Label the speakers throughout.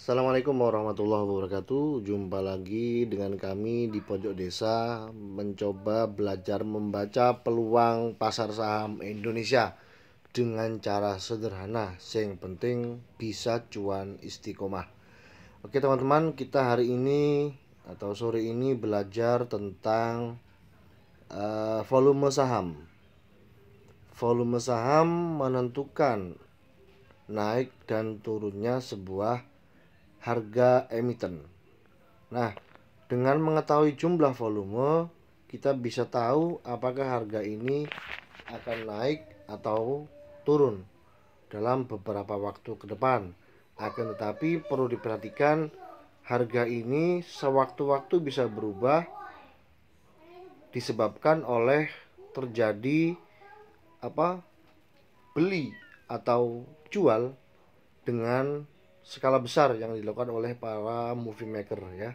Speaker 1: Assalamualaikum warahmatullahi wabarakatuh. Jumpa lagi dengan kami di Pojok Desa, mencoba belajar membaca peluang pasar saham Indonesia dengan cara sederhana. Yang penting bisa cuan istiqomah. Oke teman-teman, kita hari ini atau sore ini belajar tentang volume saham. Volume saham menentukan naik dan turunnya sebuah harga emiten. Nah, dengan mengetahui jumlah volume, kita bisa tahu apakah harga ini akan naik atau turun dalam beberapa waktu ke depan. Akan tetapi perlu diperhatikan, harga ini sewaktu-waktu bisa berubah disebabkan oleh terjadi beli atau jual dengan skala besar yang dilakukan oleh para movie maker ya.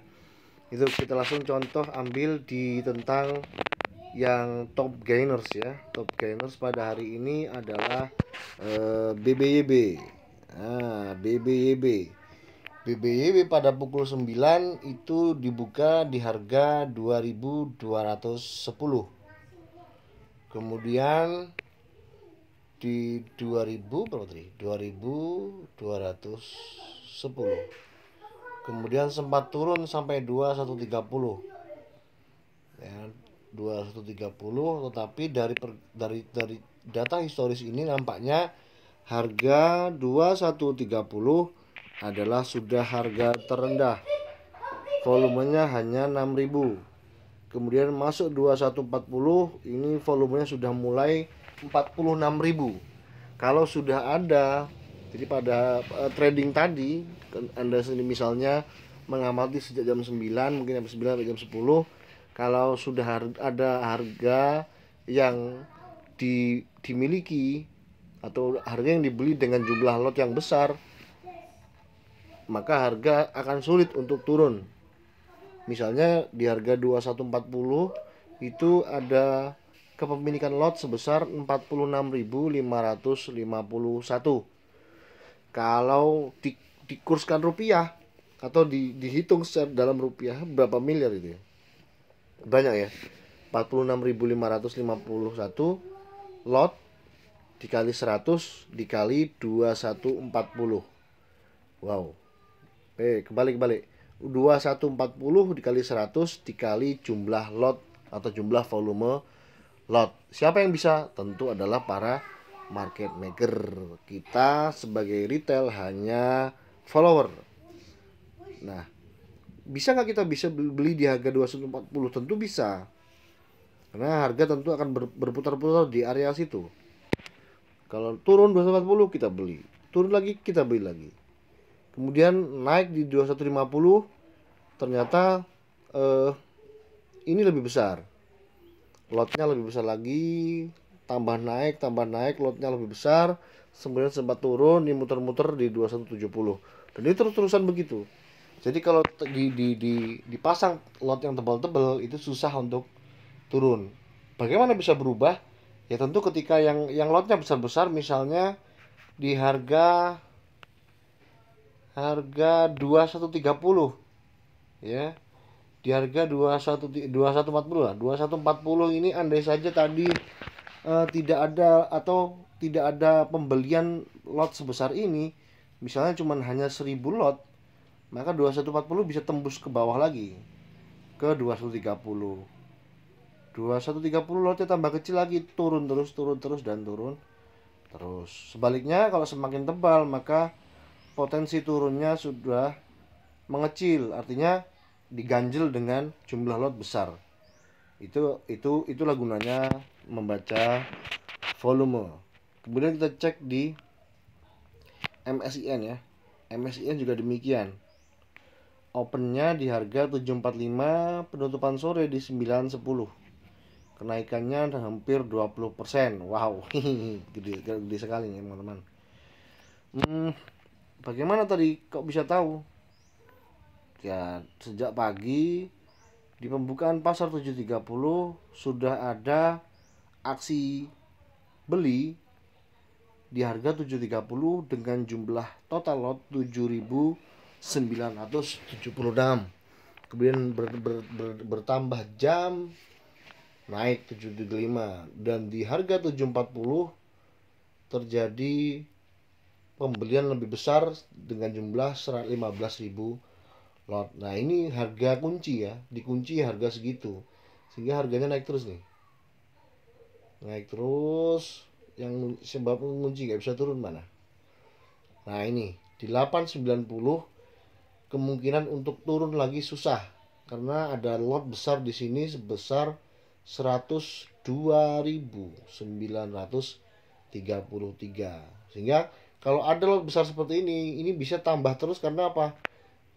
Speaker 1: Itu kita langsung contoh ambil di tentang yang top gainers ya. Top gainers pada hari ini adalah BBYB. Nah, BBYB pada pukul 9 itu dibuka di harga 2210. Kemudian di 2000 berapa tadi? 2210. Kemudian sempat turun sampai 2130. Ya, 2130, tetapi dari data historis ini nampaknya harga 2130 adalah sudah harga terendah. Volumenya hanya 6000. Kemudian masuk 2140, ini volumenya sudah mulai 46.000. Kalau sudah ada, jadi pada trading tadi Anda sendiri misalnya mengamati sejak jam 9, mungkin jam 9 sampai jam 10, kalau sudah ada harga yang dimiliki atau harga yang dibeli dengan jumlah lot yang besar, maka harga akan sulit untuk turun. Misalnya di harga 2140 itu ada kepemilikan lot sebesar 46.551. Kalau dikurskan rupiah atau dihitung secara dalam rupiah berapa miliar itu ya? Banyak ya. 46.551 lot dikali 100 dikali 2140. Wow. Kebalik 2140 dikali 100 dikali jumlah lot atau jumlah volume lot. Siapa yang bisa? Tentu adalah para market maker. Kita sebagai retail hanya follower. Nah, bisa nggak kita bisa beli di harga 2140? Tentu bisa. Karena harga tentu akan berputar-putar di area situ. Kalau turun 2140 kita beli. Turun lagi kita beli lagi. Kemudian naik di 2150, ternyata ini lebih besar, lotnya lebih besar lagi, tambah naik lotnya lebih besar, kemudian sempat turun, ini muter-muter di 2170, dan ini terus-terusan begitu. Jadi kalau dipasang lot yang tebal-tebal itu susah untuk turun. Bagaimana bisa berubah? Ya tentu ketika yang lotnya besar-besar, misalnya di harga 2130 ya, di harga 2140 lah, 2140 ini andai saja tadi tidak ada atau tidak ada pembelian lot sebesar ini, misalnya cuma hanya 1000 lot, maka 2140 bisa tembus ke bawah lagi ke 2130. 2130 lotnya tambah kecil lagi, turun terus dan turun terus. Sebaliknya kalau semakin tebal, maka potensi turunnya sudah mengecil, artinya diganjel dengan jumlah lot besar. Itulah gunanya membaca volume. Kemudian kita cek di MSIN ya. MSIN juga demikian. Opennya di harga 745, penutupan sore di 910. Kenaikannya hampir 20%. Wow, gede sekali nih teman-teman. Bagaimana tadi kok bisa tahu? Ya, sejak pagi di pembukaan pasar 7.30 sudah ada aksi beli di harga 7.30 dengan jumlah total lot 7.000 976. Kemudian bertambah jam naik 735, dan di harga 740 terjadi pembelian lebih besar dengan jumlah 15.000 lot. Nah, ini harga kunci ya, dikunci harga segitu. Sehingga harganya naik terus nih. Naik terus, yang sebab kunci nggak bisa turun mana. Nah, ini di 890 kemungkinan untuk turun lagi susah karena ada lot besar di sini sebesar 102.933. Sehingga kalau ada lot besar seperti ini bisa tambah terus. Karena apa?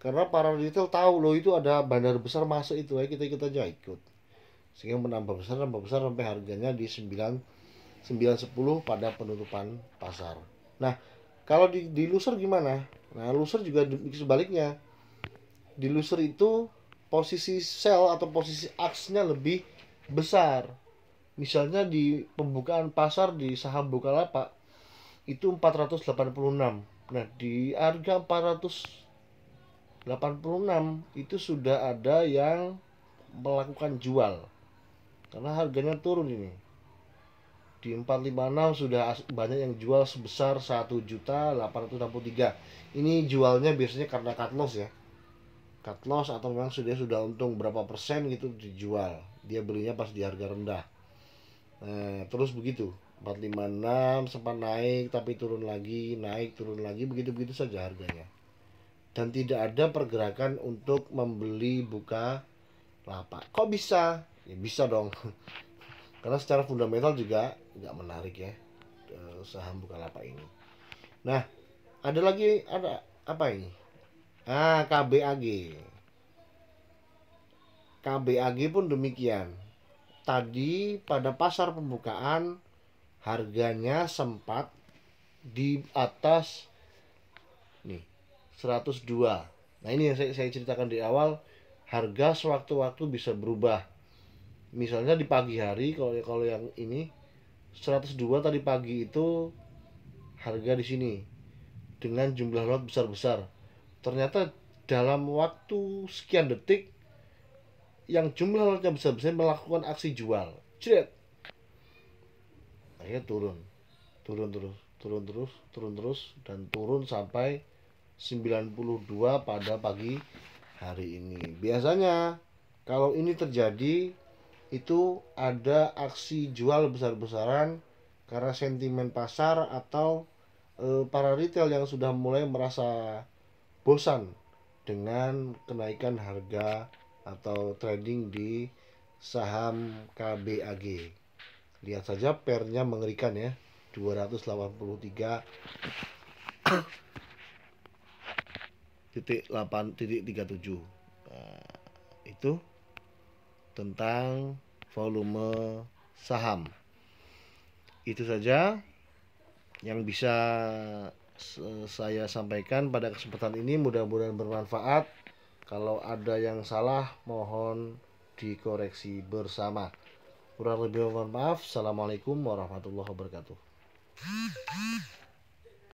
Speaker 1: Karena para retail tahu loh itu ada bandar besar masuk itu, ya kita aja ikut. Sehingga menambah besar sampai harganya di 910 pada penutupan pasar. Nah, kalau di loser gimana? Nah, loser juga sebaliknya. Di loser itu posisi sell atau posisi aksnya lebih besar. Misalnya di pembukaan pasar di saham Bukalapak itu 486. Nah, di harga 486 itu sudah ada yang melakukan jual karena harganya turun ini. Di 456 sudah banyak yang jual sebesar 1.863. Ini jualnya biasanya karena cut loss ya. Cut loss atau memang sudah untung berapa persen gitu dijual. Dia belinya pas di harga rendah. Nah, terus begitu. 456 sempat naik tapi turun lagi, naik turun lagi, begitu-begitu saja harganya. Dan tidak ada pergerakan untuk membeli Bukalapak. Kok bisa? Ya bisa dong. Karena secara fundamental juga nggak menarik ya saham Bukalapak ini. Nah, ada lagi, ada apa ini? KBAG. KBAG pun demikian. Tadi pada pasar pembukaan harganya sempat di atas nih 102. Nah, ini yang saya ceritakan di awal, harga sewaktu-waktu bisa berubah. Misalnya di pagi hari, kalau yang ini 102 tadi pagi itu harga di sini dengan jumlah lot besar-besar. Ternyata dalam waktu sekian detik yang jumlah lotnya besar-besar melakukan aksi jual. Jret. Akhirnya turun terus dan turun sampai 92 pada pagi hari ini. Biasanya kalau ini terjadi itu ada aksi jual besar-besaran karena sentimen pasar atau para retail yang sudah mulai merasa bosan dengan kenaikan harga atau trading di saham KBAG. Lihat saja pernya mengerikan ya, 283.8.37. Nah, itu tentang volume saham. Itu saja yang bisa saya sampaikan pada kesempatan ini, mudah-mudahan bermanfaat. Kalau ada yang salah mohon dikoreksi bersama. Kurang lebih mohon maaf. Assalamualaikum warahmatullahi wabarakatuh.